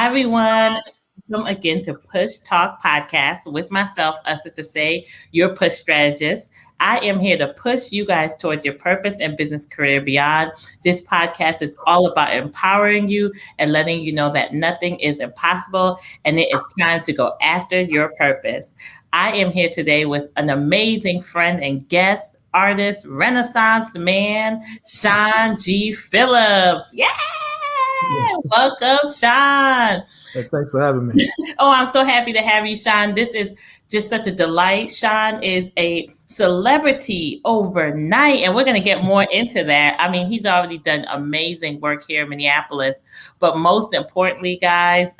Hi, everyone. Welcome again to Push Talk Podcast with myself, us is to say, your push strategist. I am here to push you guys towards your purpose and business career beyond. This podcast is all about empowering you and letting you know that nothing is impossible and it is time to go after your purpose. I am here today with an amazing friend and guest, artist, Renaissance man, Sean G. Phillips. Yeah! Welcome, Sean. Thanks for having me. Oh, I'm so happy to have you, Sean. This is just such a delight. Sean is a celebrity overnight, and we're going to get more into that. I mean, he's already done amazing work here in Minneapolis, but most importantly, guys,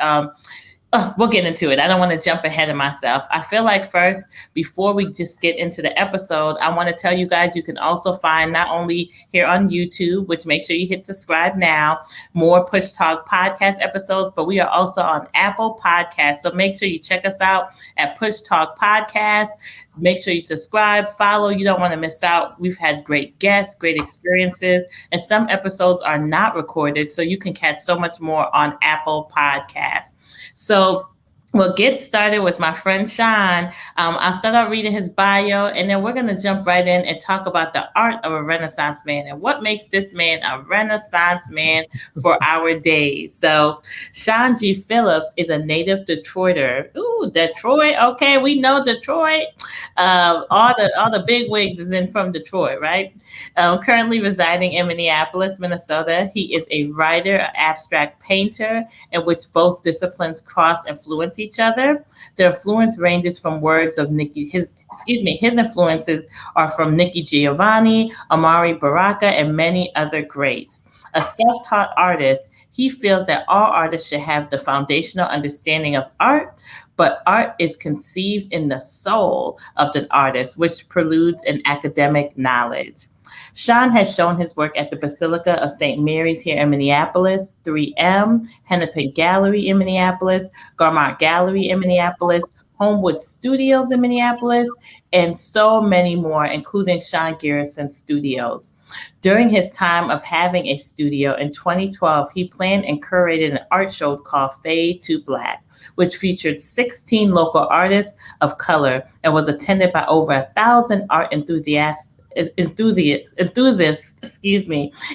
we'll get into it. I don't want to jump ahead of myself. I feel like first, before we just get into the episode, I want to tell you guys you can also find not only here on YouTube, which make sure you hit subscribe now, more Push Talk podcast episodes, but we are also on Apple Podcasts. So make sure you check us out at Push Talk Podcast. Make sure you subscribe, follow. You don't want to miss out. We've had great guests, great experiences, and some episodes are not recorded, so you can catch so much more on Apple Podcasts. So we'll get started with my friend Sean. I'll start out reading his bio, and then we're going to jump right in and talk about the art of a Renaissance man and what makes this man a Renaissance man for our days. So Sean G. Phillips is a native Detroiter. Ooh, Detroit. Okay, we know Detroit. All the big wigs is in from Detroit, right? Currently residing in Minneapolis, Minnesota. He is a writer, an abstract painter, in which both disciplines cross influence each other. The influence ranges from words of his influences are from Nikki Giovanni, Amari Baraka, and many other greats. A self-taught artist, he feels that all artists should have the foundational understanding of art, but art is conceived in the soul of the artist, which preludes an academic knowledge. Sean has shown his work at the Basilica of St. Mary's here in Minneapolis, 3M, Hennepin Gallery in Minneapolis, Garmont Gallery in Minneapolis, Homewood Studios in Minneapolis, and so many more, including Sean Garrison Studios. During his time of having a studio in 2012, he planned and curated an art show called Fade to Black, which featured 16 local artists of color and was attended by over 1,000 art enthusiasts,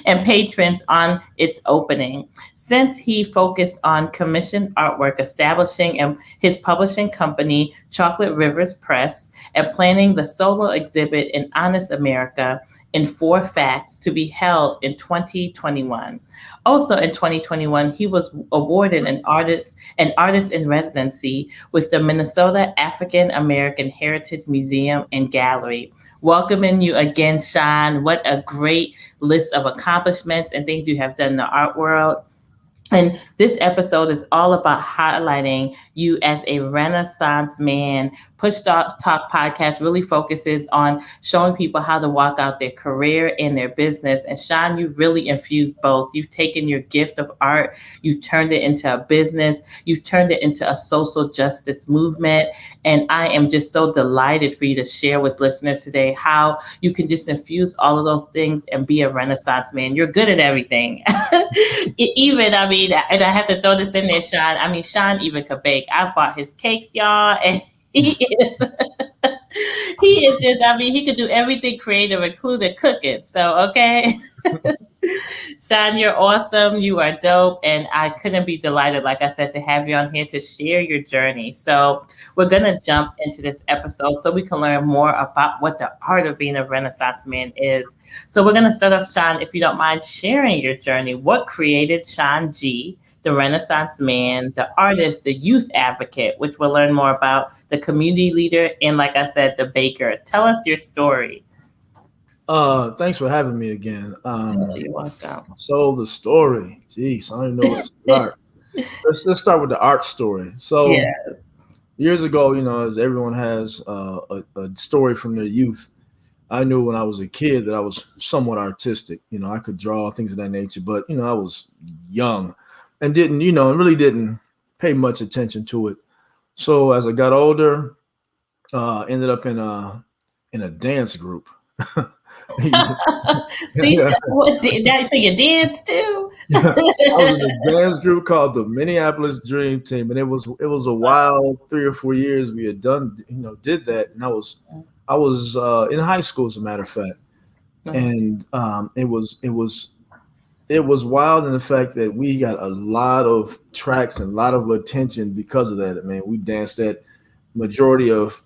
and patrons on its opening. Since he focused on commissioned artwork, establishing his publishing company, Chocolate Rivers Press, and planning the solo exhibit in Honest America in 4 Facts to be held in 2021. Also in 2021, he was awarded an artist in residency with the Minnesota African American Heritage Museum and Gallery. Welcoming you again, Sean. What a great list of accomplishments and things you have done in the art world. And this episode is all about highlighting you as a Renaissance man. Push Talk Podcast really focuses on showing people how to walk out their career and their business. And Sean, you've really infused both. You've taken your gift of art, you've turned it into a business, you've turned it into a social justice movement. And I am just so delighted for you to share with listeners today how you can just infuse all of those things and be a Renaissance man. You're good at everything. And I have to throw this in there, Sean. I mean, Sean even could bake. I bought his cakes, y'all, and he is just, he could do everything creative, including cooking. So, okay. Sean, you're awesome. You are dope. And I couldn't be delighted, like I said, to have you on here to share your journey. So we're going to jump into this episode so we can learn more about what the art of being a Renaissance man is. So we're going to start off, Sean, if you don't mind sharing your journey. What created Sean G., the Renaissance man, the artist, the youth advocate, which we'll learn more about, the community leader, and like I said, the baker. Tell us your story. Thanks for having me again. You're welcome. So the story, geez, I don't even know where to start. Let's start with the art story. So years ago, as everyone has a story from their youth, I knew when I was a kid that I was somewhat artistic. I could draw, things of that nature, but I was young and really didn't pay much attention to it. So as I got older, ended up in a dance group. See, now you say you dance too. I was in a dance group called the Minneapolis Dream Team, and it was a wild 3 or 4 years we had done, did that, and I was in high school, as a matter of fact, and it was wild in the fact that we got a lot of tracks and a lot of attention because of that. I mean, we danced at majority of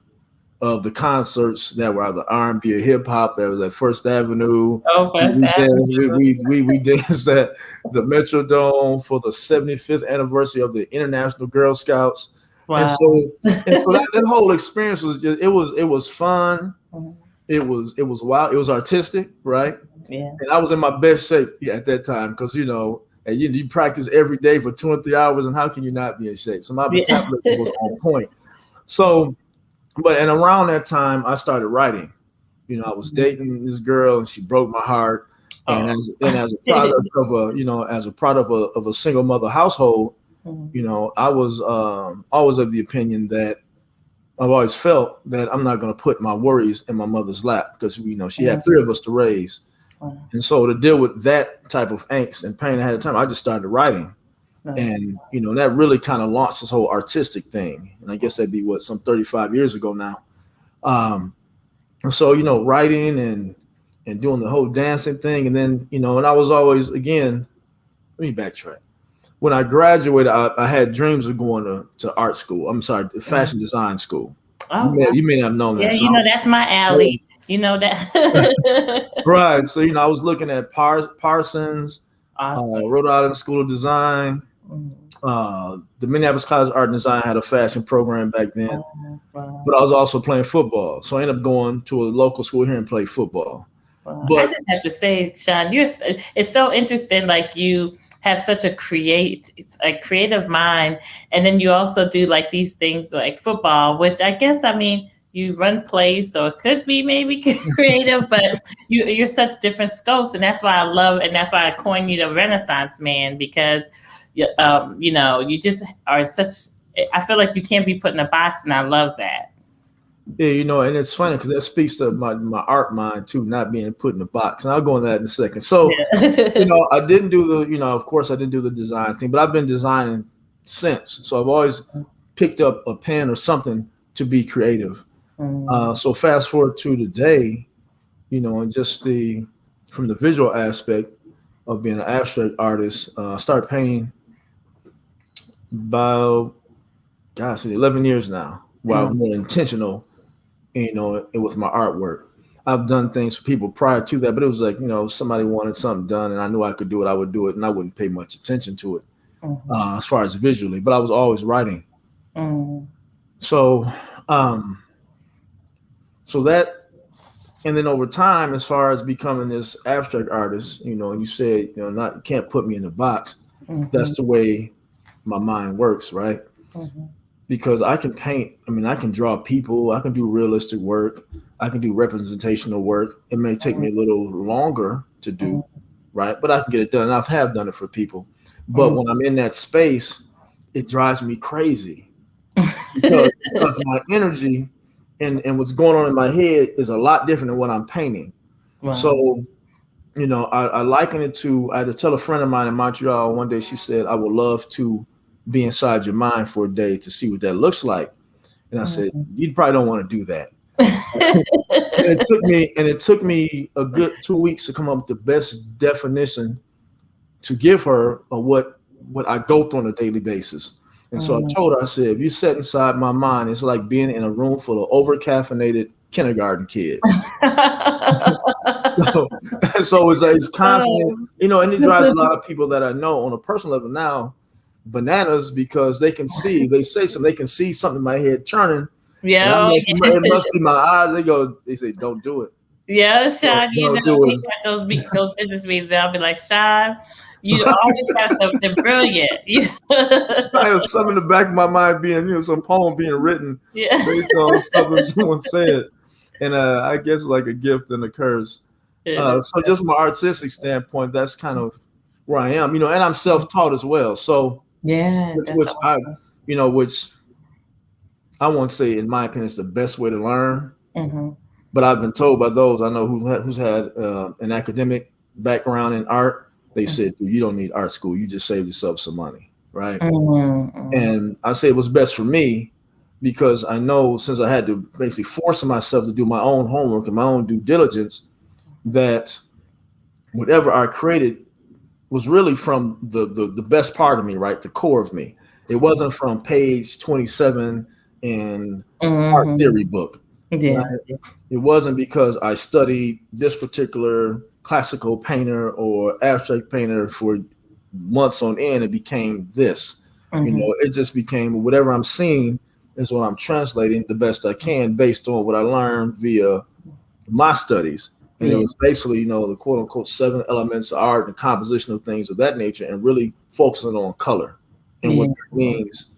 the concerts that were either R&B or hip hop. That was at First Avenue. We danced at the Metrodome for the 75th anniversary of the International Girl Scouts. Wow. And so that whole experience was just it was fun. It was wild. It was artistic, right? Yeah. And I was in my best shape at that time because and you practice every day for 2 or 3 hours, and how can you not be in shape? So my metabolism was on point. So. And around that time, I started writing. I was dating this girl, and she broke my heart. And as a product of a single mother household, I was always of the opinion that I've always felt that I'm not going to put my worries in my mother's lap because she had 3 of us to raise, and so to deal with that type of angst and pain ahead of time, I just started writing. And, that really kind of launched this whole artistic thing. And I guess that'd be some 35 years ago now. And so, writing and doing the whole dancing thing. And then, and I was always, again, let me backtrack. When I graduated, I had dreams of going to art school. I'm sorry, fashion design school. Oh, you may not have known that. Yeah, that's my alley. You know that. Right. So, I was looking at Parsons, awesome. Rhode Island School of Design. The Minneapolis College of Art and Design had a fashion program back then, but I was also playing football, so I ended up going to a local school here and play football. But I just have to say, Sean, it's so interesting. Like, you have such a creative mind, and then you also do like these things like football, which I guess, you run plays, so it could be maybe creative, but you're such different scopes, and that's why I love, and that's why I coined you the Renaissance Man, because you just are such. I feel like you can't be put in a box, and I love that. Yeah, and it's funny because that speaks to my art mind too, not being put in a box. And I'll go on that in a second. So, I didn't do of course, I didn't do the design thing, but I've been designing since. So I've always picked up a pen or something to be creative. So fast forward to today, and just from the visual aspect of being an abstract artist, I started painting about 11 years now, where I'm more intentional, with my artwork. I've done things for people prior to that, but it was like, somebody wanted something done and I knew I could do it, I would do it, and I wouldn't pay much attention to it as far as visually, but I was always writing. So that, and then over time, as far as becoming this abstract artist, and you said, you can't put me in a box. That's the way my mind works, right? Because I can paint. I can draw people. I can do realistic work. I can do representational work. It may take me a little longer to do, right? But I can get it done. And I have done it for people. But when I'm in that space, it drives me crazy because my energy and what's going on in my head is a lot different than what I'm painting. Wow. So, I liken it to, I had to tell a friend of mine in Montreal one day, she said, I would love to be inside your mind for a day to see what that looks like. And I said, you probably don't want to do that. and it took me a good 2 weeks to come up with the best definition to give her of what I go through on a daily basis. And so I told her, I said, if you set inside my mind, it's like being in a room full of over-caffeinated kindergarten kids. so it's constant, and it drives a lot of people that I know on a personal level now bananas because they can see, they say something, they can see something in my head churning. Yeah. It must be my eyes. They say, don't do it. Yeah, Sean, we got those business meetings. I'll be like, Sean, you always have something brilliant. I have something in the back of my mind being, some poem being written based on something someone said. And I guess like a gift and a curse. So just from an artistic standpoint, that's kind of where I am, and I'm self-taught as well. So which I won't say, in my opinion, is the best way to learn. But I've been told by those I know who's had an academic background in art, they said, dude, you don't need art school. You just saved yourself some money, right? Mm-hmm. And I say it was best for me because I know since I had to basically force myself to do my own homework and my own due diligence, that whatever I created was really from the best part of me, right? The core of me. It wasn't from page 27 in art theory book. Yeah. Right? It wasn't because I studied this particular classical painter or abstract painter for months on end. It became this. You know, it just became whatever I'm seeing is what I'm translating the best I can based on what I learned via my studies. And it was basically, you know, the quote unquote 7 elements of art and compositional things of that nature, and really focusing on color and what that means,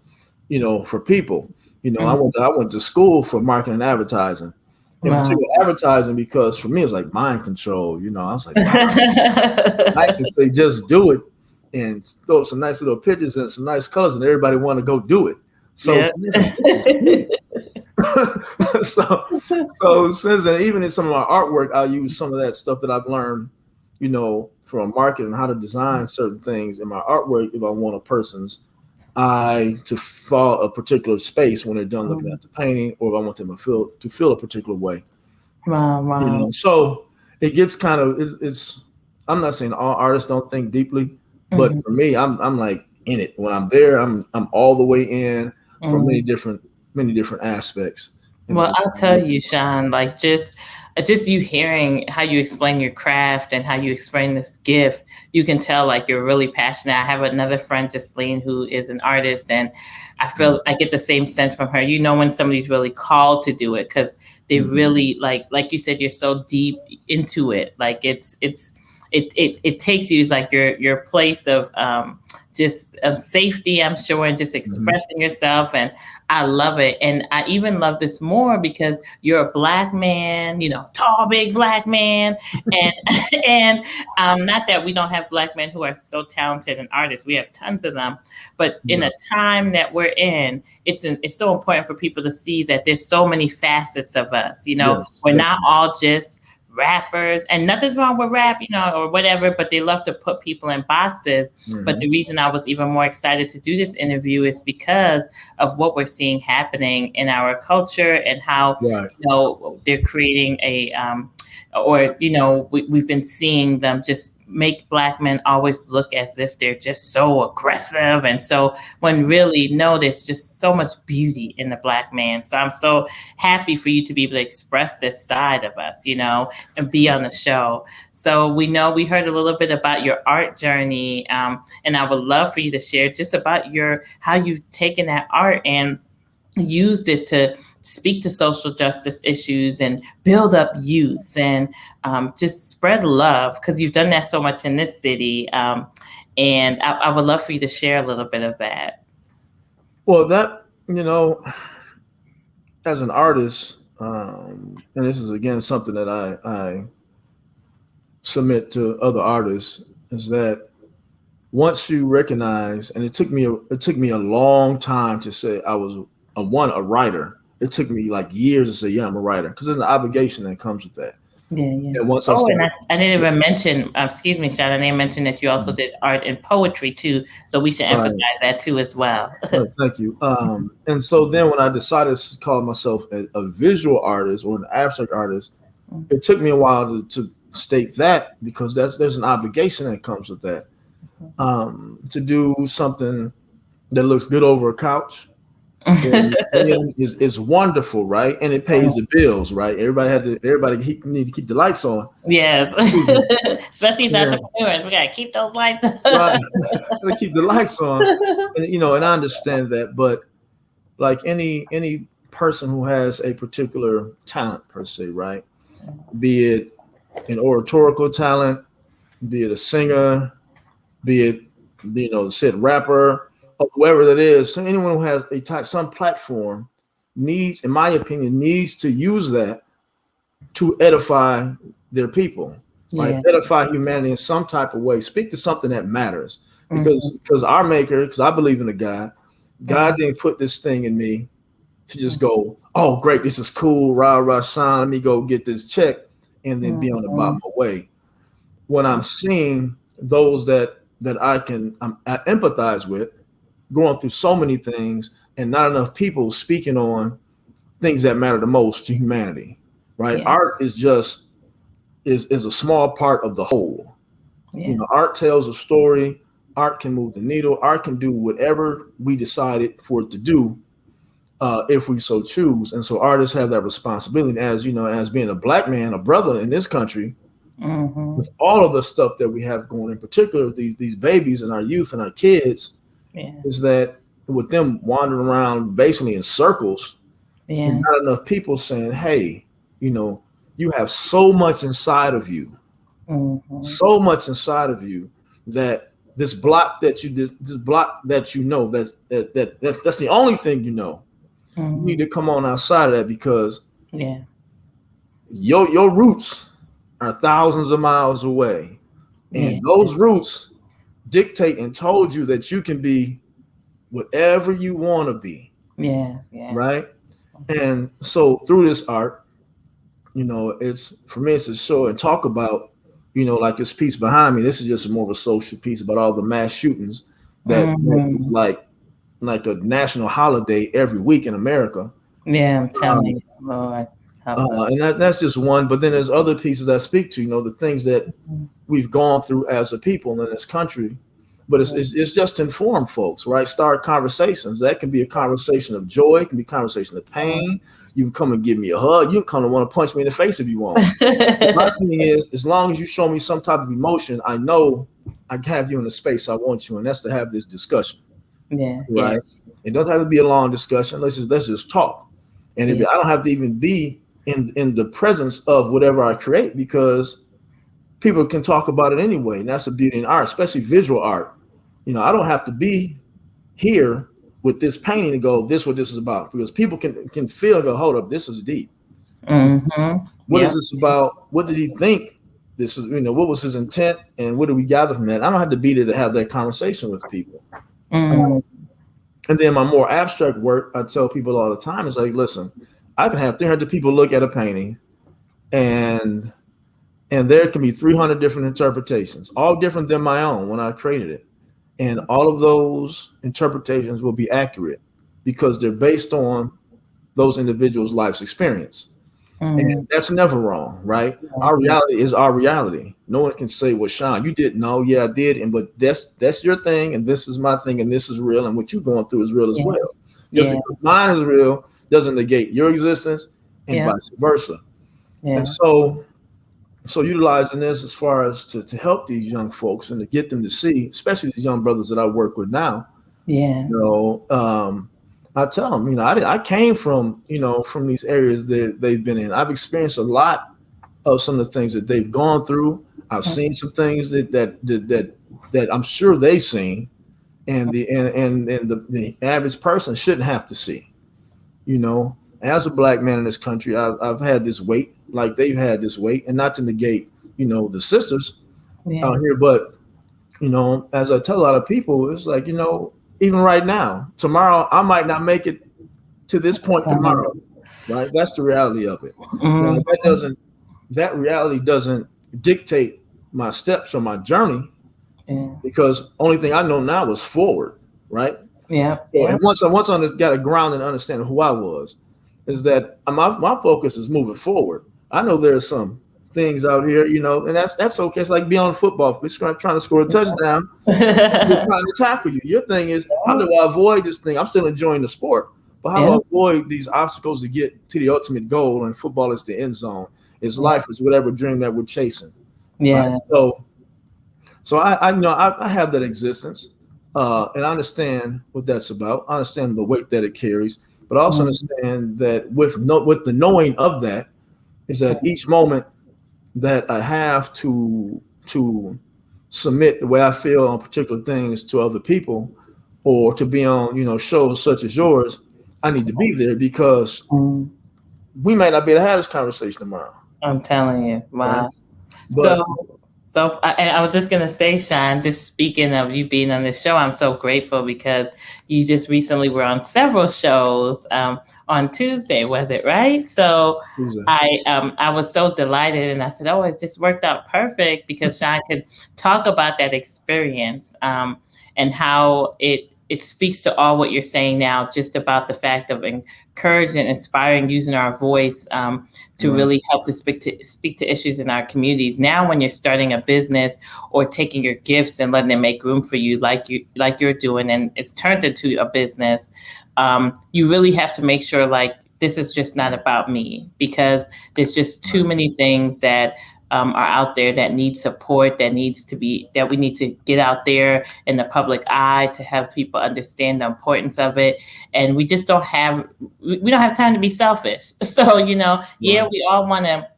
you know, for people. You know, I went to school for marketing and advertising, in particular advertising, because for me, it's like mind control. You know, I was like, I can say just do it and throw some nice little pictures and some nice colors, and everybody want to go do it. So, so since then, even in some of my artwork, I'll use some of that stuff that I've learned, you know, from marketing, how to design certain things in my artwork. If I want a person's eye to follow a particular space when they're done looking at the painting, or if I want them to feel a particular way. Wow. You know, so it gets kind of it's I'm not saying all artists don't think deeply, but for me, I'm like in it. When I'm there, I'm all the way in from many different aspects. Well, I'll tell you, Sean, like just you hearing how you explain your craft and how you explain this gift, you can tell like you're really passionate. I have another friend, Justine, who is an artist, and I feel I get the same sense from her. You know, when somebody's really called to do it, because they really like you said, you're so deep into it. Like it takes you, it's like your place of just safety, I'm sure, and just expressing yourself. And I love it. And I even love this more because you're a Black man, you know, tall, big Black man. And not that we don't have Black men who are so talented and artists. We have tons of them. But in a time that we're in, it's so important for people to see that there's so many facets of us. You know, we're not all just rappers, and nothing's wrong with rap, you know, or whatever, but they love to put people in boxes. But the reason I was even more excited to do this interview is because of what we're seeing happening in our culture and how, you know, they're creating a, or, you know, we've been seeing them just make Black men always look as if they're just so aggressive. And so when really, no, there's just so much beauty in the Black man. So I'm so happy for you to be able to express this side of us, you know, and be on the show. So we heard a little bit about your art journey. And I would love for you to share just about how you've taken that art and used it to speak to social justice issues and build up youth and just spread love, because you've done that so much in this city. And I would love for you to share a little bit of that. Well, that, you know, as an artist, and this is again something that I submit to other artists, is that once you recognize, and it took me a long time to say I was a writer. It took me like years to say, yeah, I'm a writer, because there's an obligation that comes with that. And once I didn't even mention, excuse me, Sean, I didn't mention that you also did art and poetry too. So we should emphasize that too as well. Thank you. And so then when I decided to call myself a visual artist or an abstract artist, it took me a while to state that, because there's an obligation that comes with that. To do something that looks good over a couch is wonderful, right? And it pays the bills, right? Everybody need to keep the lights on. Yes. Especially as entrepreneurs, we gotta keep those lights on. Right. Gotta keep the lights on. And, you know, and I understand that, but like any person who has a particular talent per se, right? Be it an oratorical talent, be it a singer, be it, you know, said rapper, or whoever that is. So anyone who has some platform needs, in my opinion, needs to use that to edify their people, right? Edify humanity in some type of way. Speak to something that matters, because our maker, because I believe in a God didn't put this thing in me to just go, oh, great, this is cool, rah, rah, shine, let me go get this check and then be on about my way. When I'm seeing those that I empathize with going through so many things and not enough people speaking on things that matter the most to humanity, right? Art is just is a small part of the whole. You know, art tells a story, art can move the needle, art can do whatever we decided for it to do, if we so choose. And so artists have that responsibility. As you know, as being a black man, a brother in this country, with all of the stuff that we have going, in particular these babies and our youth and our kids, is that with them wandering around basically in circles, and not enough people saying, hey, you know, you have so much inside of you, so much inside of you, that this block that you this block that you know that's the only thing you know. You need to come on outside of that, because your roots are thousands of miles away, and those roots dictate and told you that you can be whatever you want to be. Right. And so through this art, you know, it's for me, it's to show and talk about, you know, like this piece behind me. This is just more of a social piece about all the mass shootings that like a national holiday every week in America. I'm telling you, Lord. And that's just one. But then there's other pieces that speak to, you know, the things that we've gone through as a people in this country. But it's just to inform folks, right? Start conversations. That can be a conversation of joy. It can be a conversation of pain. You can come and give me a hug. You can come and want to punch me in the face if you want. My thing is, as long as you show me some type of emotion, I know I can have you in the space I want you, and that's to have this discussion. Right. It doesn't have to be a long discussion. Let's just talk. And I don't have to even be in the presence of whatever I create, because people can talk about it anyway. And that's the beauty in art, especially visual art. You know, I don't have to be here with this painting to go, this is what this is about, because people can feel and go, hold up, this is deep. What is this about? What did he think? This is, you know, what was his intent, and what do we gather from that? I don't have to be there to have that conversation with people. And then my more abstract work, I tell people all the time, is like, listen, I can have 300 people look at a painting, and there can be 300 different interpretations, all different than my own when I created it. And all of those interpretations will be accurate because they're based on those individuals' life's experience. And that's never wrong, right? Our reality is our reality. No one can say, well, Sean, you didn't know. Yeah, I did. But that's your thing, and this is my thing, and this is real, and what you're going through is real as well. Just because mine is real doesn't negate your existence, and vice versa. And so utilizing this as far as to help these young folks and to get them to see, especially these young brothers that I work with now, you know, I tell them, you know, I came from, you know, from these areas that they've been in. I've experienced a lot of some of the things that they've gone through. I've seen some things that I'm sure they've seen, and the average person shouldn't have to see. You know, as a black man in this country, I've had this weight, like they've had this weight, and not to negate, you know, the sisters out here, but, you know, as I tell a lot of people, it's like, you know, even right now, tomorrow, I might not make it to this point tomorrow, right? That's the reality of it. Now, that reality doesn't dictate my steps or my journey, because only thing I know now is forward, right? And once I got a ground and understanding who I was, is that my focus is moving forward. I know there's some things out here, you know, and that's okay. It's like being on football. If we're trying to score a touchdown, we're trying to tackle you. Your thing is, how do I avoid this thing? I'm still enjoying the sport, but how do I avoid these obstacles to get to the ultimate goal? And football is the end zone. It's life is whatever dream that we're chasing. Right? So I know I have that existence, and I understand what that's about. I understand the weight that it carries, but I also understand that with the knowing of that is that each moment that I have to submit the way I feel on particular things to other people, or to be on, you know, shows such as yours, I need to be there, because we might not be able to have this conversation tomorrow. I'm telling you. Wow. Right? So I was just going to say, Sean, just speaking of you being on this show, I'm so grateful because you just recently were on several shows on Tuesday, was it right? So Tuesday. I was so delighted, and I said, oh, it just worked out perfect because Sean could talk about that experience and how it speaks to all what you're saying now, just about the fact of encouraging, inspiring, using our voice to really help to speak to issues in our communities. Now, when you're starting a business or taking your gifts and letting them make room for you, like you're doing, and it's turned into a business, you really have to make sure like this is just not about me, because there's just too many things that are out there that need support, that we need to get out there in the public eye to have people understand the importance of it. And we just don't have time to be selfish. So, yeah, we all want to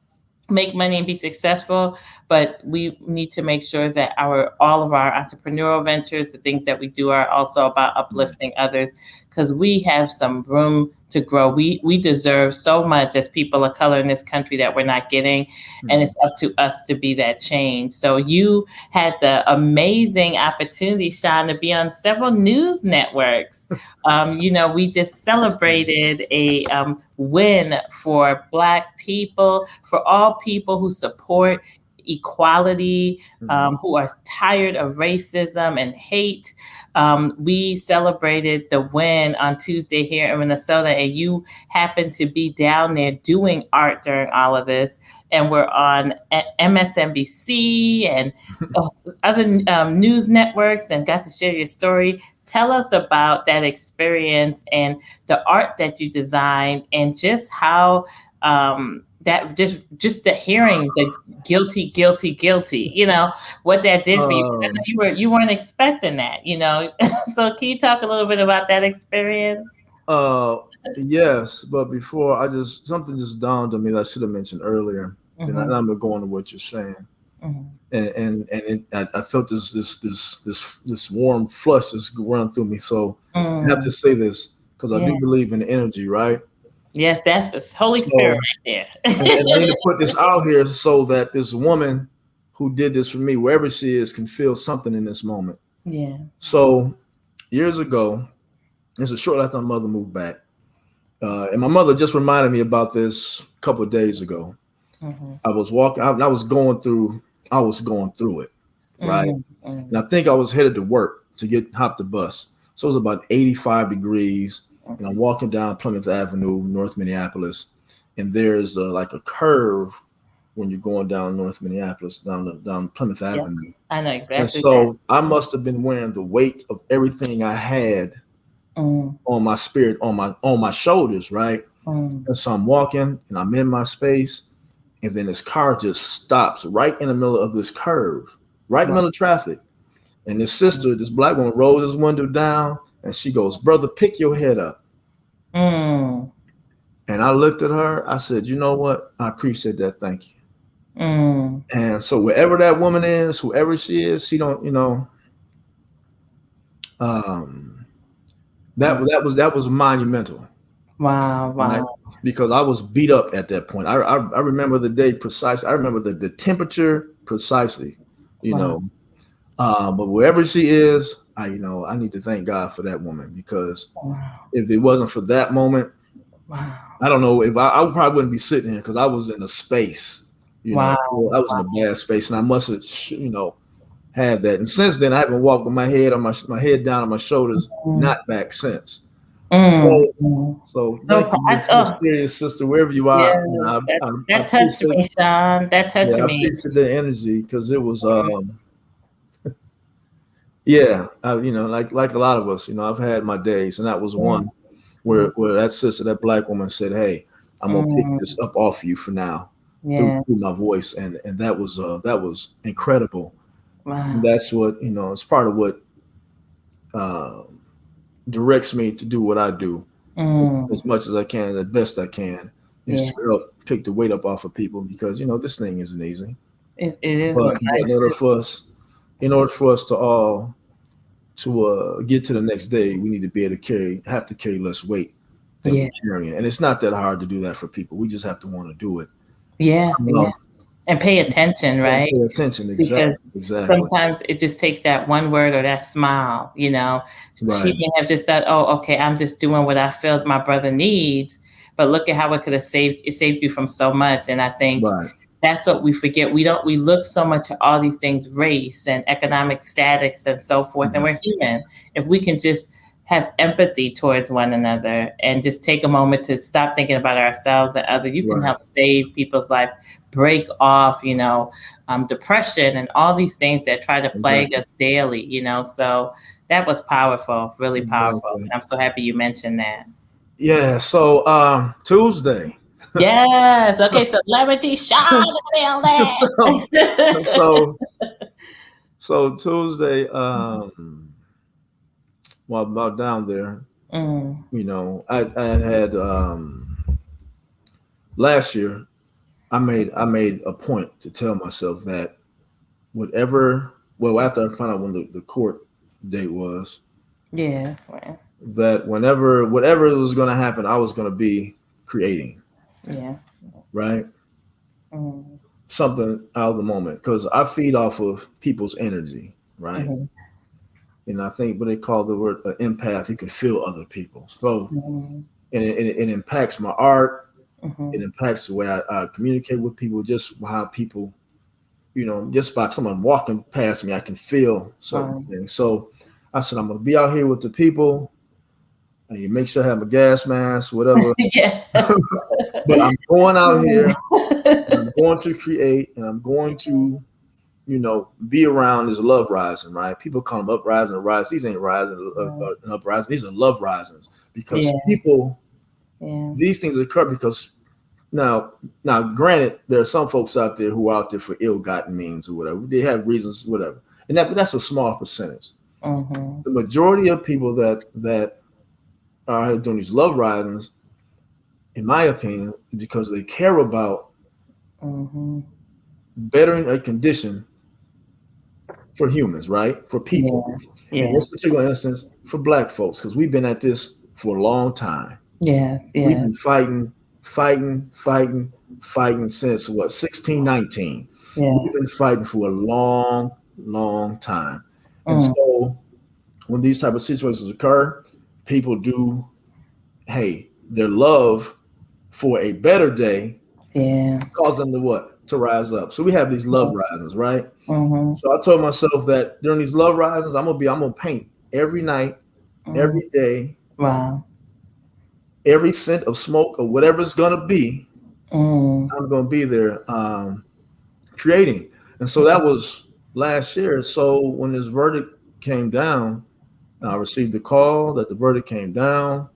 make money and be successful, but we need to make sure that all of our entrepreneurial ventures, the things that we do, are also about uplifting others, because we have some room to grow. We deserve so much as people of color in this country that we're not getting, and it's up to us to be that change. So you had the amazing opportunity, Sean, to be on several news networks. We just celebrated a win for Black people, for all people who support equality, who are tired of racism and hate. We celebrated the win on Tuesday here in Minnesota, and you happened to be down there doing art during all of this. And we're on MSNBC and other news networks, and got to share your story. Tell us about that experience and the art that you designed, and just how that just the hearing the guilty, what that did for you. I know you weren't expecting that, So can you talk a little bit about that experience? Yes, but before something just dawned on me that I should have mentioned earlier, and I'm gonna go on to what you're saying. I felt this warm flush just run through me. So I have to say this because I do believe in the energy, right? Yes, that's the Holy Spirit right there. and I need to put this out here so that this woman who did this for me, wherever she is, can feel something in this moment. Yeah. So years ago, this is shortly after my mother moved back, and my mother just reminded me about this a couple of days ago. I was walking. I was going through it, right? And I think I was headed to work to hop the bus. So it was about 85 degrees, and I'm walking down Plymouth Avenue, North Minneapolis, and there's like a curve when you're going down North Minneapolis, down Plymouth Avenue. I know exactly. And so I must have been wearing the weight of everything I had on my spirit, on my shoulders, right? And so I'm walking, and I'm in my space. And then this car just stops right in the middle of this curve, right in the middle of traffic. And this Black woman, rolls his window down, and she goes, "Brother, pick your head up." And I looked at her. I said, "You know what? I appreciate that. Thank you." And so wherever that woman is, whoever she is, she don't, that was monumental. Wow. Right? Because I was beat up at that point. I remember the day precisely. I remember the temperature precisely, but wherever she is, I need to thank God for that woman, because if it wasn't for that moment, I don't know if I probably wouldn't be sitting here, because I was in a space, I was in a bad space, and I must have, had that. And since then, I haven't walked with my head down on my shoulders, not back since. So thank you, mysterious sister, wherever you are. That touched me, Sean. That touched me. I appreciate the energy, because it was, like a lot of us, I've had my days, and that was one where that sister, that Black woman, said, "Hey, I'm gonna pick this up off you for now through my voice," and that was incredible. Wow. And that's what it's part of what directs me to do what I do as much as I can, the best I can, is to help pick the weight up off of people, because this thing isn't easy. It is. But in order for us to all get to the next day, we need to be able to have to carry less weight than we're carrying. And it's not that hard to do that for people. We just have to want to do it. And pay attention, right? Pay attention, Because exactly. sometimes it just takes that one word or that smile, you know. She Right. may have just thought, oh, okay, I'm just doing what I feel my brother needs, but look at how it could have saved you from so much. And I think Right. that's what we forget. We look so much at all these things, race and economic status and so forth, and we're human. If we can just have empathy towards one another and just take a moment to stop thinking about ourselves and other, you can Right. help save people's life, break off, depression and all these things that try to plague us daily, So that was powerful, really powerful. Exactly. And I'm so happy you mentioned that. Yeah. So Tuesday. Yes. Okay. Celebrity Sean. So Tuesday, well, about down there, I had last year. I made a point to tell myself that whatever. Well, after I found out when the court date was, Yeah. Right. that whatever was going to happen, I was going to be creating. Yeah. Right. Something out of the moment, because I feed off of people's energy, right? And I think what they call the word empath, you can feel other people. So, and it impacts my art. It impacts the way I communicate with people, just how people, just by someone walking past me, I can feel certain things. So I said, I'm going to be out here with the people. And you make sure I have a gas mask, whatever. But I'm going out here. I'm going to create, and I'm going to, be around this love rising, right? People call them uprising or rise. These ain't rising and uprising. These are love risings, because people, these things occur because now, granted, there are some folks out there who are out there for ill-gotten means or whatever. They have reasons, whatever, but that's a small percentage. The majority of people that are doing these love risings, in my opinion, because they care about bettering a condition for humans, right? For people. Yeah. In this particular instance, for Black folks, because we've been at this for a long time. Yes. We've been fighting since 1619. We've been fighting for a long, long time. And so when these type of situations occur, people do, their love for a better day cause them to what? To rise up. So we have these love risings, right? So I told myself that during these love risings, I'm gonna paint every night, every day. Wow. Every scent of smoke or whatever it's gonna be, I'm gonna be there creating. And so that was last year. So when this verdict came down, I received a call that the verdict came down.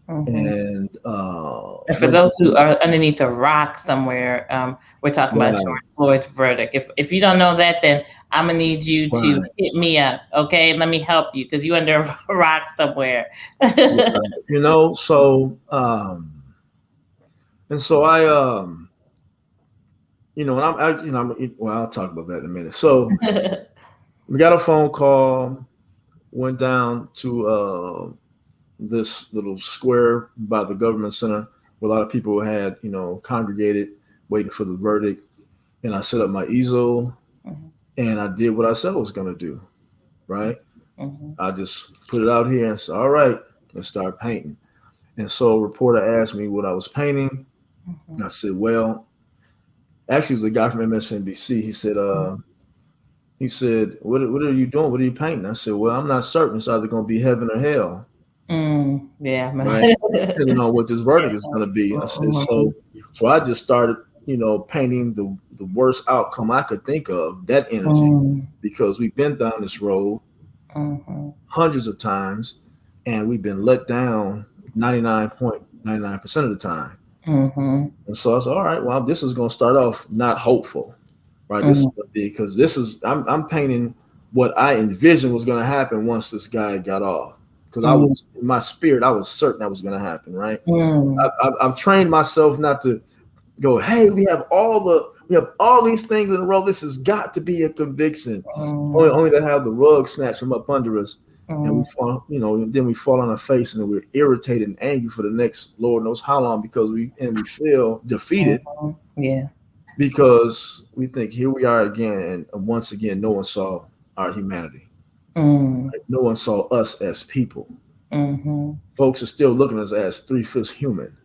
And for those who are underneath a rock somewhere, we're talking about George Floyd's verdict. If you don't know that, then I'm gonna need you to hit me up, okay? Let me help you, because you're under a rock somewhere. So and so I I'll talk about that in a minute. So we got a phone call, went down to this little square by the government center where a lot of people had, congregated waiting for the verdict. And I set up my easel and I did what I said I was going to do. Right. I just put it out here and said, all right, let's start painting. And so a reporter asked me what I was painting. And I said, well, actually it was a guy from MSNBC. He said, what are you doing? What are you painting? I said, well, I'm not certain. It's either going to be heaven or hell. Yeah, right. Depending on what this verdict is going to be. I said, so I just started, painting the worst outcome I could think of, that energy, because we've been down this road hundreds of times, and we've been let down 99.99% of the time. And so I said, all right, well, this is going to start off not hopeful, right? This is because I'm painting what I envisioned was going to happen once this guy got off. Because I was, in my spirit, I was certain that was going to happen, right? I've trained myself not to go, hey, we have all these things in a row. This has got to be a conviction. Only to have the rug snatched from up under us, and we fall, then we fall on our face, and we're irritated and angry for the next Lord knows how long, because we feel defeated. because we think here we are again, and once again, no one saw our humanity. Right? No one saw us as people. Folks are still looking at us as 3/5 human,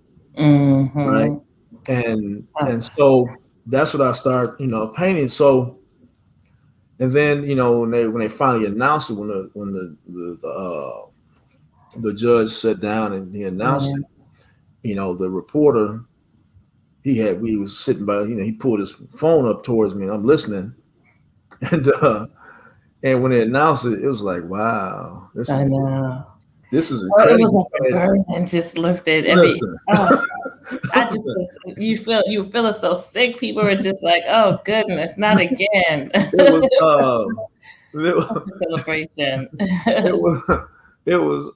right? And so that's what I start, painting. So, and then when they finally announced it, when the judge sat down and he announced it, the reporter we was sitting by, he pulled his phone up towards me and I'm listening, and when they announced it, it was like, wow, this is incredible. It was like a burden just lifted. You feel it so sick. People were just like, oh goodness, not again. It was celebration. It was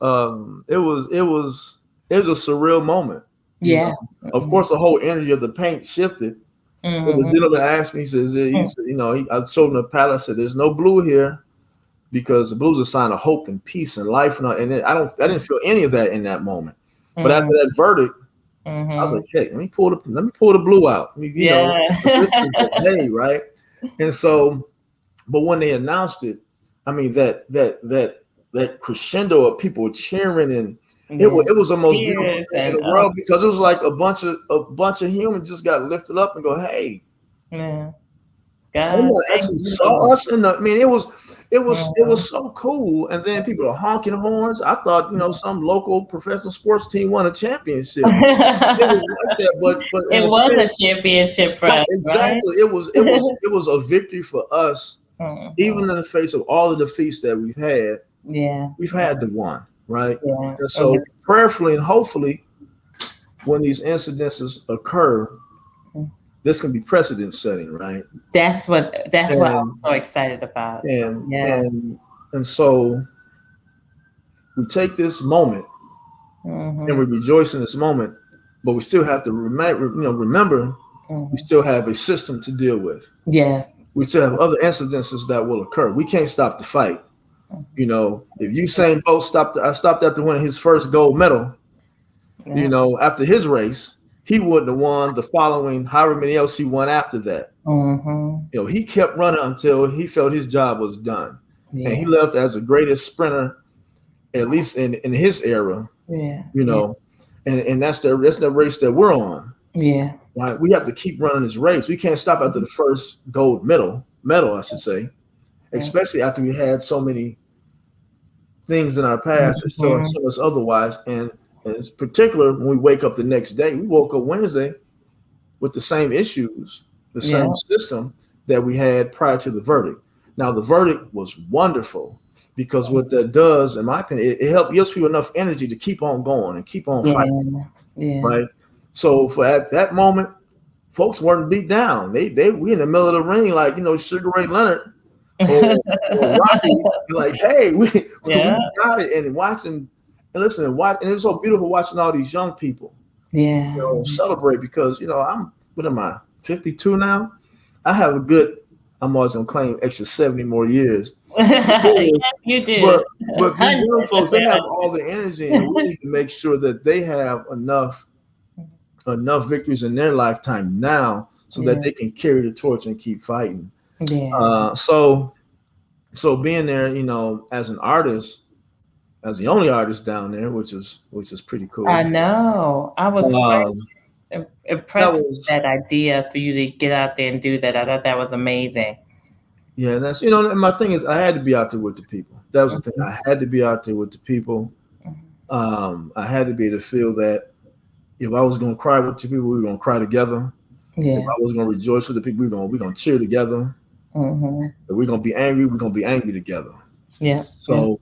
a surreal moment. Yeah. Of course, the whole energy of the paint shifted. The gentleman asked me, he says, I showed him the palette. I said, there's no blue here because the blue is a sign of hope and peace and life. And I didn't feel any of that in that moment. But after that verdict, I was like, hey, let me pull the blue out. Hey, right. And so, but when they announced it, I mean, that crescendo of people cheering, and it was the most beautiful thing in the world, because it was like a bunch of humans just got lifted up and go, hey, someone actually saw us it was so cool. And then people are honking horns. I thought, some local professional sports team won a championship. It was like that, but it was a championship for us. Exactly. Right? It was a victory for us, even in the face of all the defeats that we've had. Yeah. We've had the one, right? Yeah. And so prayerfully and hopefully, when these incidences occur, this can be precedent setting, right? That's what I'm so excited about. And so we take this moment and we rejoice in this moment, but we still have to remember we still have a system to deal with. Yes. We still have other incidences that will occur. We can't stop the fight. If Usain Bolt stopped after winning his first gold medal, after his race, he wouldn't have won the following however many else he won after that. He kept running until he felt his job was done. And he left as the greatest sprinter, at least in his era. And that's the race that we're on. Yeah. Right. We have to keep running this race. We can't stop after the first gold medal, I should say, especially after we had so many things in our past that show us otherwise. And it's particular when we wake up the next day. We woke up Wednesday with the same issues, the same system that we had prior to the verdict. Now, the verdict was wonderful because what that does, in my opinion, it gives people enough energy to keep on going and keep on fighting. Yeah. Right. So for at that moment, folks weren't beat down. We in the middle of the ring, like, Sugar Ray Leonard or Rocky, like, hey, we got it. And watching. And listen, and it's so beautiful watching all these young people, celebrate, because I'm, what am I, 52 now? I have I'm always gonna claim extra 70 more years. You do. But these young folks, they have all the energy, and we need to make sure that they have enough victories in their lifetime now, so that they can carry the torch and keep fighting. Yeah. So being there, as an artist, as the only artist down there, which is pretty cool. I know. I was impressed with that idea for you to get out there and do that. I thought that was amazing. Yeah, and that's and my thing is, I had to be out there with the people. That was the thing. I had to be out there with the people. I had to be able to feel that if I was going to cry with the people, we were going to cry together. Yeah. If I was going to rejoice with the people, we're going to cheer together. If we're going to be angry, we're going to be angry together. Yeah. So.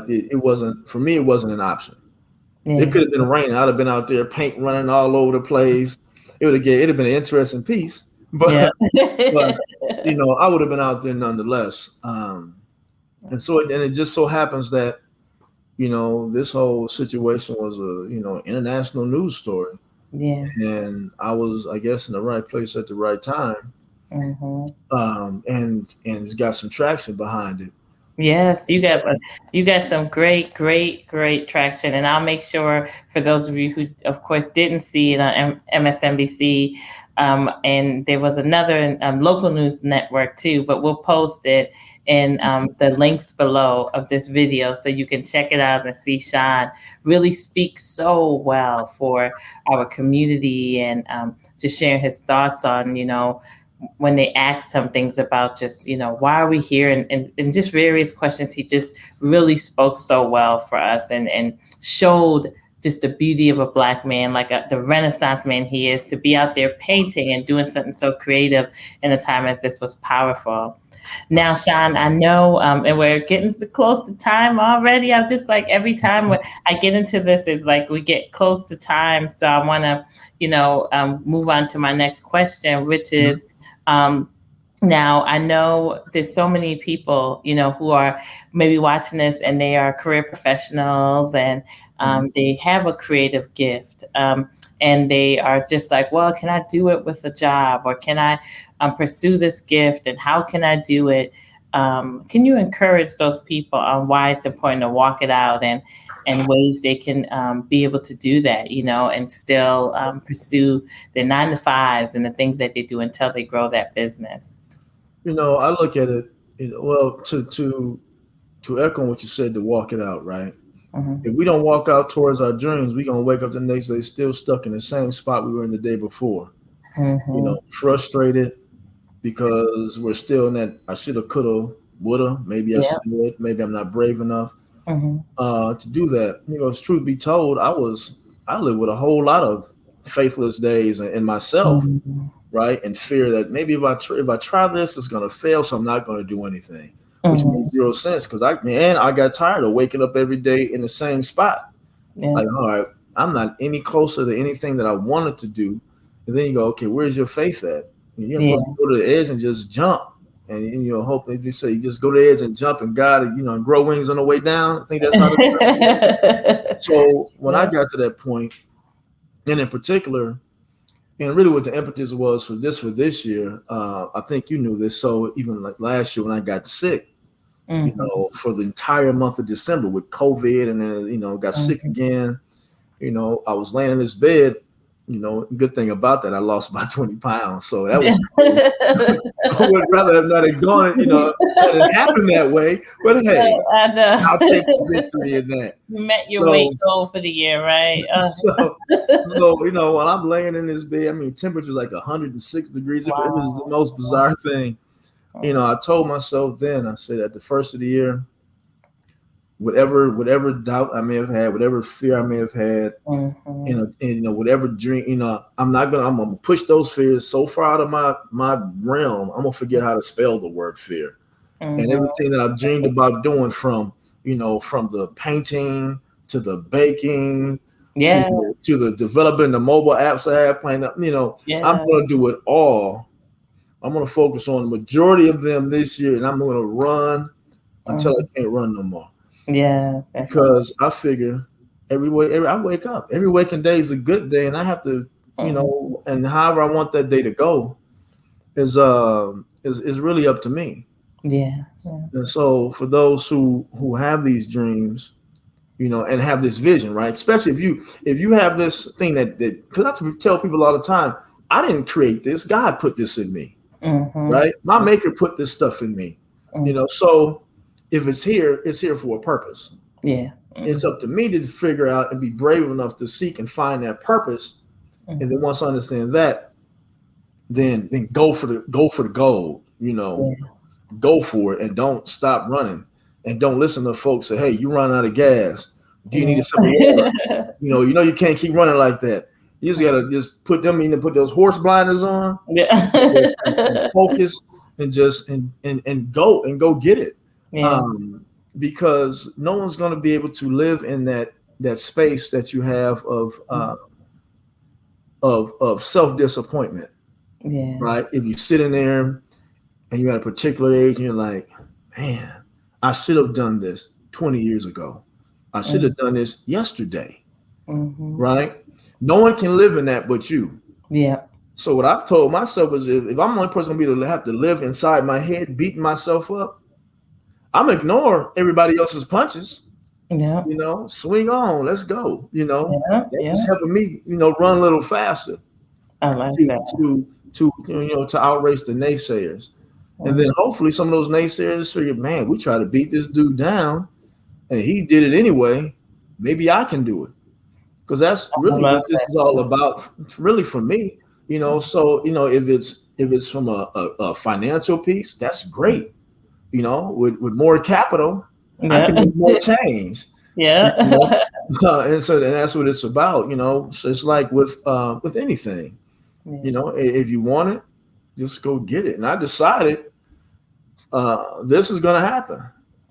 It wasn't, for me, it wasn't an option. Yeah. It could have been raining. I'd have been out there, paint running all over the place. It'd have been an interesting piece, but, but I would have been out there nonetheless. And it just so happens that, this whole situation was a, international news story. Yeah. And I was, I guess, in the right place at the right time. And it's got some traction behind it. Yes, you got some great traction, and I'll make sure for those of you who, of course, didn't see it on MSNBC, And there was another local news network too, but we'll post it in the links below of this video so you can check it out and see Sean really speak so well for our community, and just sharing his thoughts on, when they asked him things about just, why are we here, and just various questions. He just really spoke so well for us, and showed just the beauty of a Black man, like the Renaissance man he is, to be out there painting and doing something so creative in a time as this was powerful. Now, Sean, I know, and we're getting close to time already. I'm just like, every time when I get into this, it's like we get close to time. So I want to, move on to my next question, which is, now, I know there's so many people, who are maybe watching this, and they are career professionals, and they have a creative gift, and they are just like, well, can I do it with a job, or can I pursue this gift, and how can I do it? Can you encourage those people on why it's important to walk it out, and ways they can be able to do that, and still pursue their 9-to-5s and the things that they do until they grow that business? I look at it, well, to echo what you said, to walk it out, right? If we don't walk out towards our dreams, we're going to wake up the next day still stuck in the same spot we were in the day before. Frustrated because we're still in that I shoulda, coulda, woulda, maybe I should, maybe I'm not brave enough to do that. Truth be told, I lived with a whole lot of faithless days in myself, right? And fear that maybe if I try this, it's going to fail, so I'm not going to do anything, which makes zero sense, because I got tired of waking up every day in the same spot. Like, all right, I'm not any closer to anything that I wanted to do. And then you go, okay, where's your faith at? You have to go to the edge and just jump. And hope, if you say you just go to the edge and jump, and God, and grow wings on the way down. I think that's how it So when I got to that point, and in particular, and really what the impetus was for this year, I think you knew this. So even like last year when I got sick, for the entire month of December with COVID, and then, got sick again, I was laying in this bed. Good thing about that, I lost about 20 pounds. So that was I would rather have not have gone, that it happened that way. But hey, I'll take the victory in that. You met your weight goal for the year, right? So while I'm laying in this bed, temperature's like 106 degrees. Wow. It was the most bizarre thing. I told myself then, I said at the first of the year, whatever doubt I may have had, whatever fear I may have had, and whatever dream, I'm gonna push those fears so far out of my realm. I'm gonna forget how to spell the word fear, and everything that I've dreamed about doing, from the painting to the baking, to the developing the mobile apps I have playing up. I'm gonna do it all. I'm gonna focus on the majority of them this year, and I'm gonna run until I can't run no more. Yeah, because I figure I wake up. Every waking day is a good day, and I have to, and however I want that day to go is really up to me. Yeah. And so for those who have these dreams, and have this vision, right? Especially if you have this thing that because I tell people all the time, I didn't create this. God put this in me, right? My maker put this stuff in me, so. If it's here for a purpose. Yeah. It's up to me to figure out and be brave enough to seek and find that purpose. And then once I understand that, then go for the goal, go for it, and don't stop running, and don't listen to folks say, hey, you run out of gas. Do you need some water? You can't keep running like that. You just gotta just put those horse blinders on, and focus, and just and go get it. Yeah. Because no one's going to be able to live in that space that you have of self-disappointment. Yeah. Right. If you sit in there and you're at a particular age and you're like, man, I should have done this 20 years ago. I should have done this yesterday. Right. No one can live in that but you. Yeah. So what I've told myself is, if I'm the only person going to have to live inside my head, beating myself up, I'm ignore everybody else's punches. Yeah. Swing on, let's go. That's just helping me, run a little faster. I like that. To outrace the naysayers. And then hopefully some of those naysayers figure, man, we try to beat this dude down and he did it anyway. Maybe I can do it. Because that's really what this is all about, really, for me. So if it's from a financial piece, that's great. With more capital, I can make more change. Yeah. And that's what it's about. So it's like with anything. If you want it, just go get it. And I decided this is going to happen.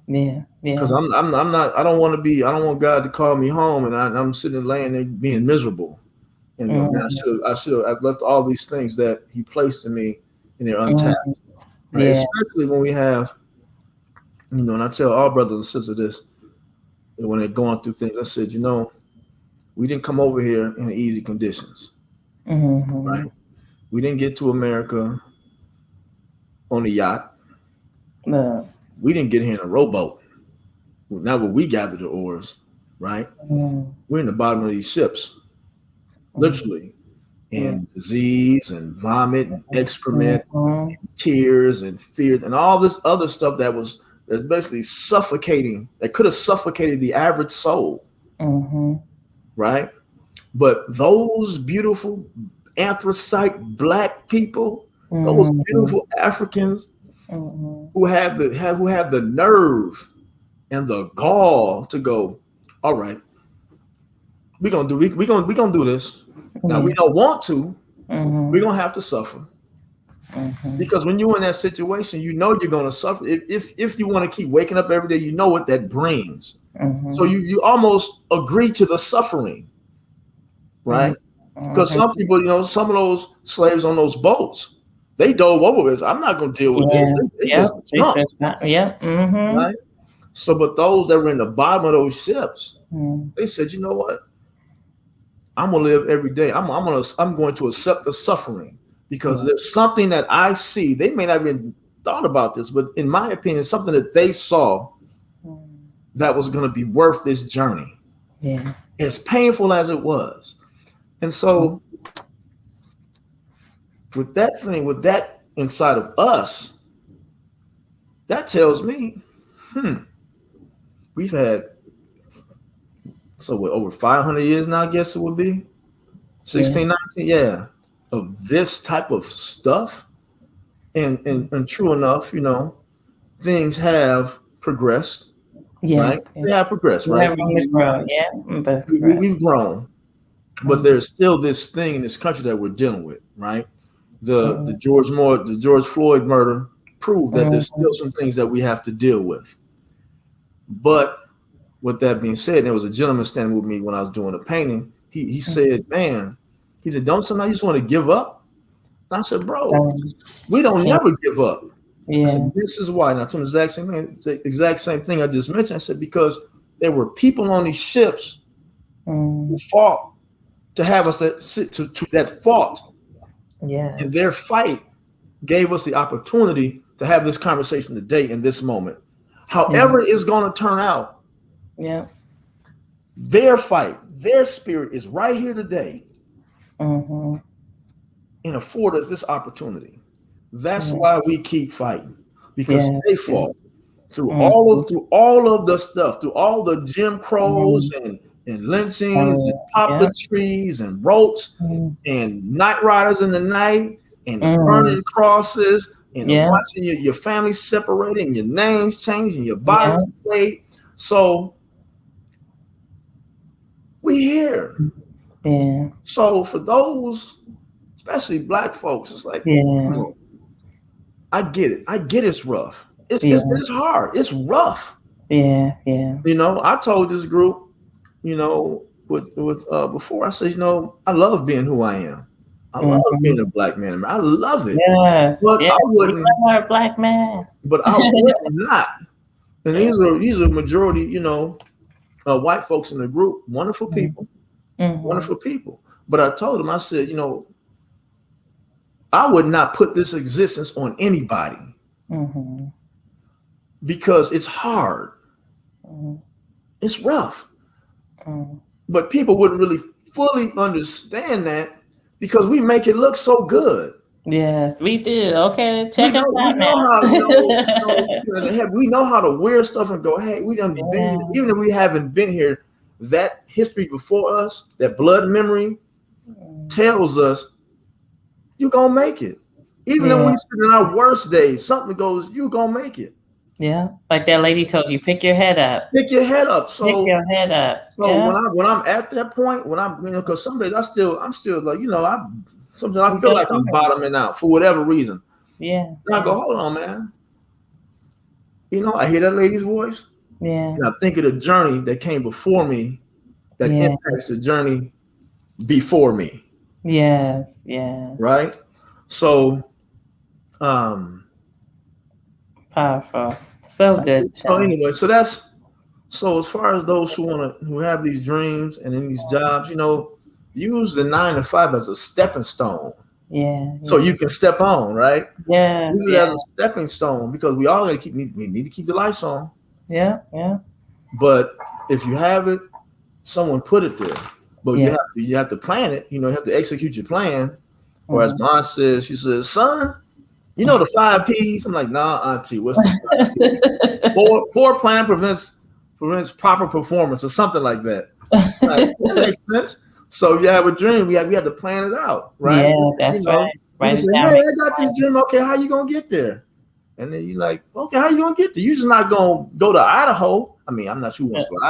Yeah. Because I don't want God to call me home and I'm sitting laying there being miserable. And I should have left all these things that He placed in me and they're untapped. Right? Especially when we have, and I tell all brothers and sisters this, when they're going through things, I said, we didn't come over here in easy conditions. Right? We didn't get to America on a yacht. No. We didn't get here in a rowboat. Not where we gather the oars, right? We're in the bottom of these ships, literally, and disease and vomit and excrement and tears and fear and all this other stuff that's basically suffocating, that could have suffocated the average soul, right? But those beautiful anthracite Black people, those beautiful Africans who have the nerve and the gall to go, all right, we're gonna do this. Now we don't want to. We're gonna have to suffer. Because when you're in that situation, you're gonna suffer. If you want to keep waking up every day, you know what that brings. So you almost agree to the suffering, right? Because some people, some of those slaves on those boats, they dove over this. I'm not gonna deal with this. They just jumped. Right? So, but those that were in the bottom of those ships, they said, you know what? I'm gonna live every day. I'm going to accept the suffering because there's something that I see. They may not have even thought about this, but in my opinion, something that they saw that was going to be worth this journey. Yeah, as painful as it was. And so, with that inside of us, that tells me, we've had over 500 years now, I guess it would be 16, 19, of this type of stuff. And true enough, things have progressed. Right? They have progressed, right? We've grown, we've grown. But there's still this thing in this country that we're dealing with, right? The George Floyd murder proved that there's still some things that we have to deal with. But with that being said, there was a gentleman standing with me when I was doing a painting. He said, man, he said, don't somebody just want to give up? And I said, bro, we don't never give up. I said, this is why. And I told him the exact same thing I just mentioned. I said, because there were people on these ships who fought to have us that fought. Yeah. And their fight gave us the opportunity to have this conversation today in this moment. However it's going to turn out. Yeah. Their fight, their spirit is right here today. And afford us this opportunity. That's why we keep fighting, because they fought through all of the stuff, through all the Jim Crows and lynchings and trees and ropes and night riders in the night and burning crosses and watching your family separating, your names changing, your bodies played. So we here. Yeah. So for those, especially Black folks, it's like, I get it. I get it's rough. It's hard. It's rough. Yeah. I told this group, with before, I said, I love being who I am. I love being a Black man. I love it. Yes. But I wouldn't. You're a Black man. But I would not. And these are majority, white folks in the group. Wonderful people. Wonderful people. But I told them, I said, I would not put this existence on anybody because it's hard. It's rough. But people wouldn't really fully understand that because we make it look so good. Yes, we do. Okay, check us We out know now. how we know how to wear stuff and go, hey, we done been, even if we haven't been here, that history before us, that blood memory tells us you're gonna make it. Even if we sit in our worst days, something goes, you're gonna make it. Yeah, like that lady told you, pick your head up. Pick your head up. So pick your head up. So when I'm at that point, when I'm, because some days I'm still like, sometimes I feel like I'm bottoming out for whatever reason. Yeah. And I go, hold on, man. I hear that lady's voice. Yeah. And I think of the journey that came before me that impacts the journey before me. Yes. Yeah. Right. So, powerful. So good. So anyway, so as far as those who have these dreams and in these jobs, use the 9 to 5 as a stepping stone. Yeah. So you can step on, right? Yeah. Use it as a stepping stone, because we all we need to keep the lights on. Yeah. Yeah. But if you have it, someone put it there. But you have to plan it. You have to execute your plan. Or as Mom says, she says, son, the 5 P's. I'm like, nah, auntie, what's the 5 P's? Poor plan prevents proper performance, or something like that. Like, that makes sense. So you have a dream. We have to plan it out, right? Yeah, that's right. Right. Say, hey, I got this dream. Okay, how you gonna get there? And then you're like, okay, how you gonna get there? You're just not gonna go to Idaho. I mean, I'm not sure who wants to go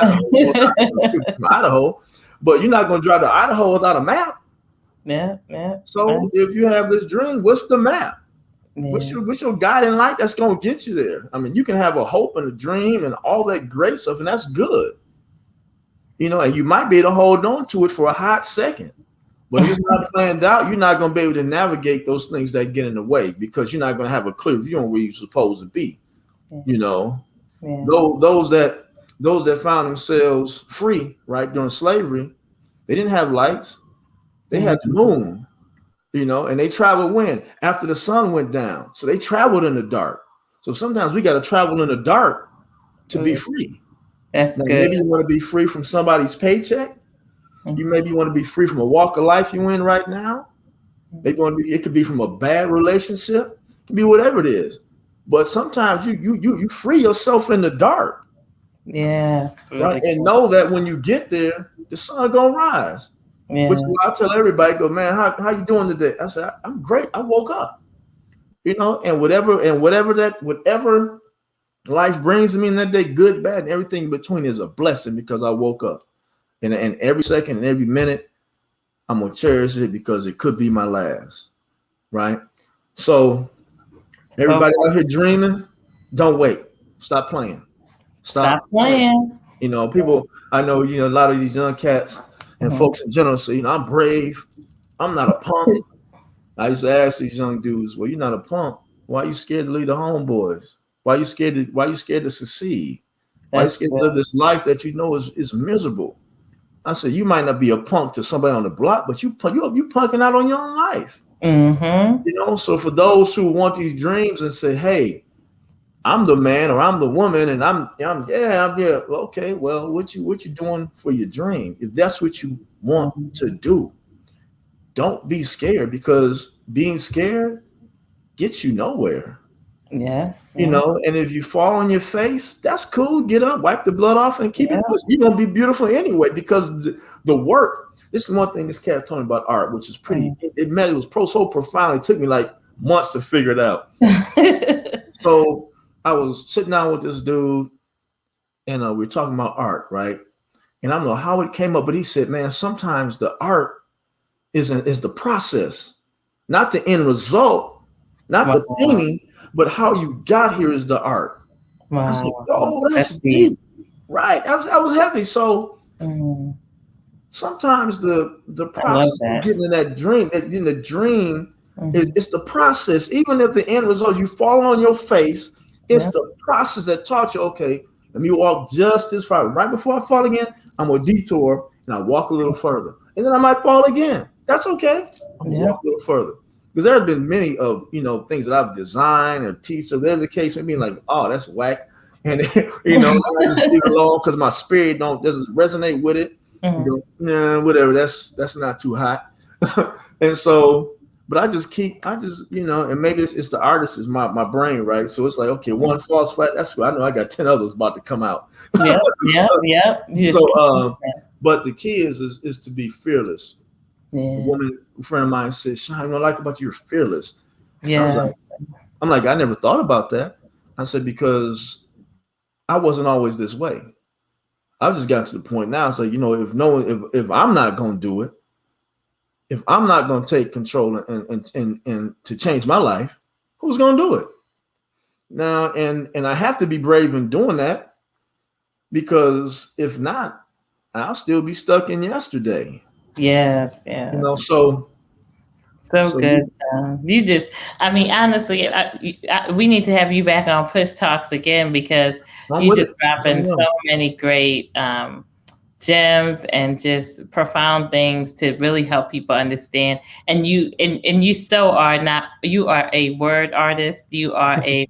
to Idaho, but you're not gonna drive to Idaho without a map. Yeah, yeah. So if you have this dream, what's the map? Yeah. What's your guiding light that's gonna get you there? I mean, you can have a hope and a dream and all that great stuff, and that's good. And you might be able to hold on to it for a hot second, but if it's not planned out, you're not going to be able to navigate those things that get in the way, because you're not going to have a clear view on where you're supposed to be. Yeah. Those that found themselves free, right, during slavery, they didn't have lights. They had the moon, and they traveled when? After the sun went down. So they traveled in the dark. So sometimes we got to travel in the dark to be free. That's good. Maybe you want to be free from somebody's paycheck. You maybe want to be free from a walk of life you're in right now. Maybe it could be from a bad relationship. It could be whatever it is. But sometimes you free yourself in the dark. Yes. Really right? Cool. And know that when you get there, the sun gonna rise. Yeah. Which is why I tell everybody, go, man, how you doing today? I said, I'm great. I woke up. And whatever life brings me in that day, good, bad, and everything in between, is a blessing, because I woke up. And every second and every minute, I'm going to cherish it, because it could be my last. Right? So everybody out here dreaming, don't wait. Stop playing. Stop playing. People, I know, a lot of these young cats and folks in general say, I'm brave. I'm not a punk. I used to ask these young dudes, well, you're not a punk. Why are you scared to leave the homeboys? Why are you scared to succeed? Why are you scared to live this life that is miserable? I said, you might not be a punk to somebody on the block, but you punking out on your own life. Mm-hmm. So for those who want these dreams and say, hey, I'm the man or I'm the woman, and I'm okay. Well, what you doing for your dream? If that's what you want to do, don't be scared, because being scared gets you nowhere. Yeah. And if you fall on your face, that's cool. Get up, wipe the blood off, and keep it. You're gonna be beautiful anyway, because the work. This is one thing this cat told me about art, which is pretty. It was so profound. It took me like months to figure it out. So I was sitting down with this dude, and we were talking about art, right? And I don't know how it came up, but he said, "Man, sometimes the art is the process, not the end result, not the painting." But how you got here is the art. Wow. I was like, oh, that's deep. Right. I was heavy. So sometimes the process of getting in that dream, it's the process. Even if the end result, you fall on your face, it's the process that taught you, okay, let me walk just this far. Right before I fall again, I'm going to detour and I walk a little further. And then I might fall again. That's okay. I'm going to walk a little further. Because there have been many of things that I've designed or teach, or whatever the case may be, like, oh, that's whack, and I just leave it alone because my spirit doesn't resonate with it. Nah, whatever, that's not too hot. And so, but I just, and maybe it's the artist is my brain, right? So it's like, okay, one falls flat. That's what I know. I got 10 others about to come out. Yep, But the key is to be fearless. Yeah. A woman, a friend of mine said, "Sean, I like about you, you're fearless." Yeah. I'm like, I never thought about that. I said, because I wasn't always this way. I've just gotten to the point now. It's like, if I'm not going to do it, if I'm not going to take control and to change my life, who's going to do it now? And I have to be brave in doing that, because if not, I'll still be stuck in yesterday. Yes. So good. You just, I mean, honestly, we need to have you back on Push Talks again, because you just dropping so many great gems and just profound things to really help people understand. And you are a word artist. You are a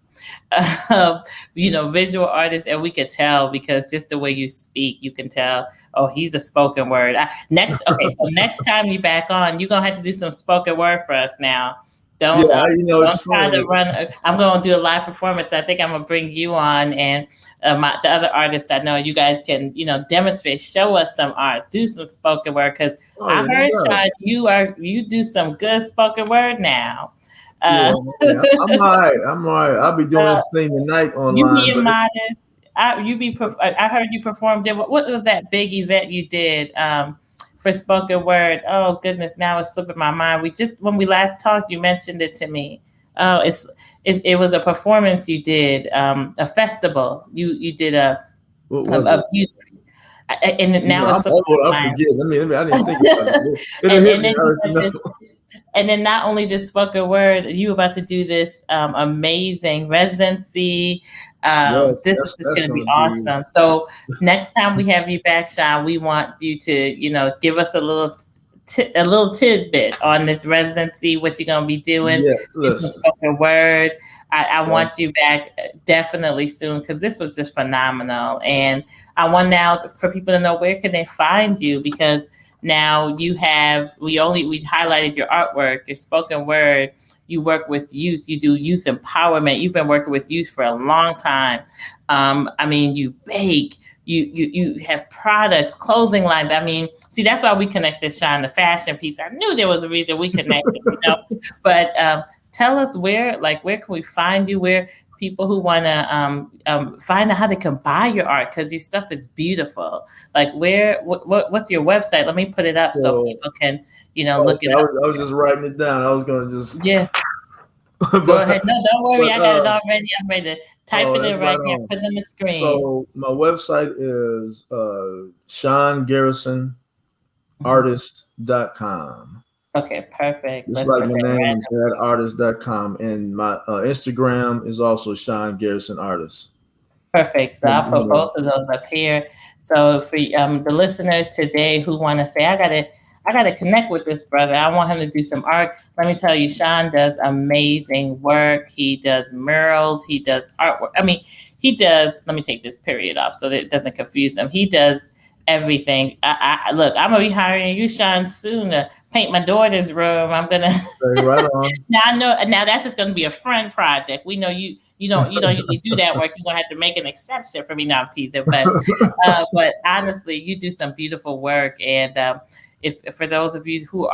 visual artist, and we could tell, because just the way you speak, you can tell, oh, he's a spoken word. So next time you back on, you're gonna have to do some spoken word for us now. Don't try to run. I'm gonna do a live performance. I think I'm gonna bring you on, and the other artists I know. You guys can, demonstrate, show us some art, do some spoken word. Because I heard, Sean, you do some good spoken word now. I'm all right. I'll be doing this thing tonight online. You being modest. I heard you performed. What was that big event you did for spoken word? Oh goodness, now it's slipping my mind. When we last talked, you mentioned it to me. Oh, it was a performance you did, a festival. You did a music. And now it's old, I forget. I didn't think about it. And then not only the spoken word, you about to do this amazing residency. This is just going to be awesome. So next time we have you back, Sean, we want you to, give us a little tidbit on this residency, what you're going to be doing. Spoken word. I want you back definitely soon, because this was just phenomenal. And I want now for people to know, where can they find you? Because now we highlighted your artwork, your spoken word. You work with youth. You do youth empowerment. You've been working with youth for a long time. You bake. You have products, clothing lines. See, that's why we connected, Sean, the fashion piece. I knew there was a reason we connected, But tell us where can we find you? Where people who want to find out how they can buy your art, because your stuff is beautiful. Like what's your website? Let me put it up so people can, look it up. I was just writing it down. I was going to just. Yeah. Go ahead. No, don't worry. I got it already. I'm ready to type it in right here. Put it on the screen. So my website is seangarrisonartist.com. Okay, perfect. Just like my name is artist.com, and my Instagram is also Sean Garrison Artist. Perfect. So I'll put both of those up here. So for the listeners today who want to say, I gotta connect with this brother, I want him to do some art. Let me tell you, Sean does amazing work. He does murals. He does artwork. He does. Let me take this period off so that it doesn't confuse them. He does everything. Look, I'm gonna be hiring you, Sean, soon to paint my daughter's room. I'm gonna. Right on. Now I know. Now that's just gonna be a friend project. We know you. You don't usually do that work. You're gonna have to make an exception for me. Now I'm teasing, but honestly, you do some beautiful work. And if for those of you who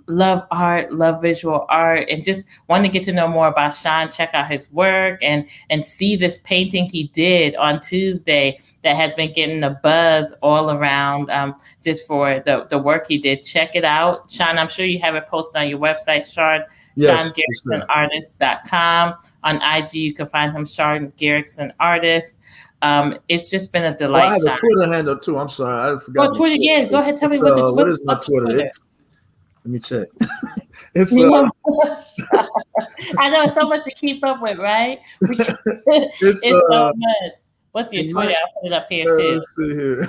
love art, love visual art, and just want to get to know more about Sean, check out his work and see this painting he did on Tuesday that has been getting the buzz all around, just for the work he did. Check it out. Sean, I'm sure you have it posted on your website, Sean. Yes, seangarrisonartist.com. On IG, you can find him, Sean Garrison Artist. It's just been a delight. I have a Twitter handle too. I'm sorry, I forgot. Twitter again. Go ahead, tell me what is my Twitter? Let me check. It's I know it's so much to keep up with, right? It's so much. What's your Twitter? I'll put it up here too. Let's see here.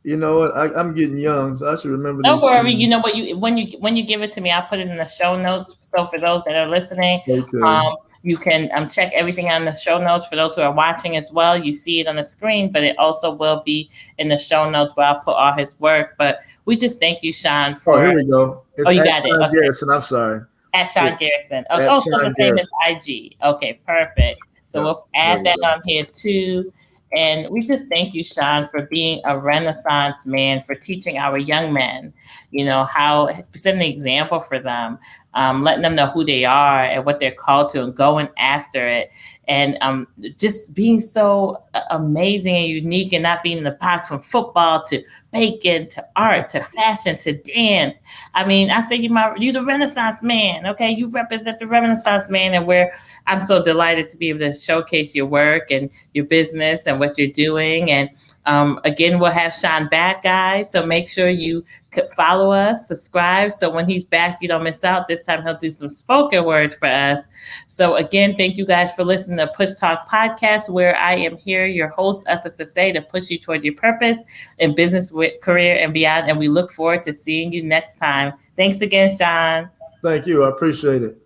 You know what? I'm getting young, so I should remember. Don't worry. You know what? When you give it to me, I'll put it in the show notes. So for those that are listening, okay. You can check everything on the show notes for those who are watching as well. You see it on the screen, but it also will be in the show notes where I'll put all his work. But we just thank you, Sean, for. Oh, here we go. It's you at got Sean it. Okay. Garrison. I'm sorry. At Sean Garrison. At So Sean the same as Garrison. IG. Okay, perfect. So Yeah, we'll add that go. on here too. And we just thank you, Sean, for being a Renaissance man, for teaching our young men, how setting an example for them, letting them know who they are and what they're called to and going after it. And just being so amazing and unique and not being in the box, from football to bacon to art to fashion to dance. I mean, I say you're the Renaissance man. Okay, you represent the Renaissance man, and I'm so delighted to be able to showcase your work and your business and what you're doing. And again, we'll have Sean back, guys. So make sure you follow us, subscribe, so when he's back, you don't miss out. This time he'll do some spoken words for us. So again, thank you guys for listening to Push Talk Podcast, where I am here, your host, SSSA, to push you toward your purpose in business, career, and beyond. And we look forward to seeing you next time. Thanks again, Sean. Thank you. I appreciate it.